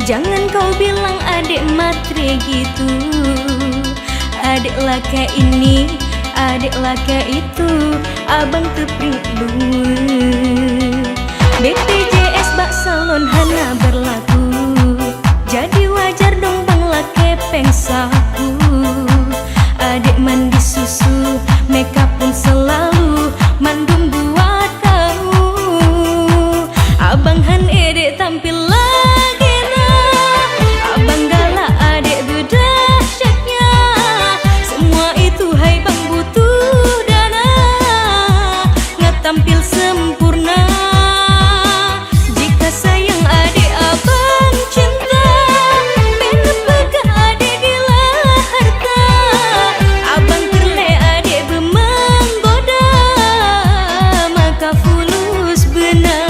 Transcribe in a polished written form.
Jangan kau bilang adik matre gitu. Adik lah kayak ini, adik lah kayak itu, abang teping lu. BPJS bak salon hana berlaku, jadi wajar dong bang lah kepeng saku. Adik mandi susu, makeup pun selalu mandum buat kamu. Abang han edek tampil lagi nah, abang galak adik bedahsyatnya. Semua itu hai bang butuh dana, ngetampil sempurna. Jika sayang adik abang cinta, bina pegang adik gila harta. Abang terle adik bermenggoda, maka fulus benar.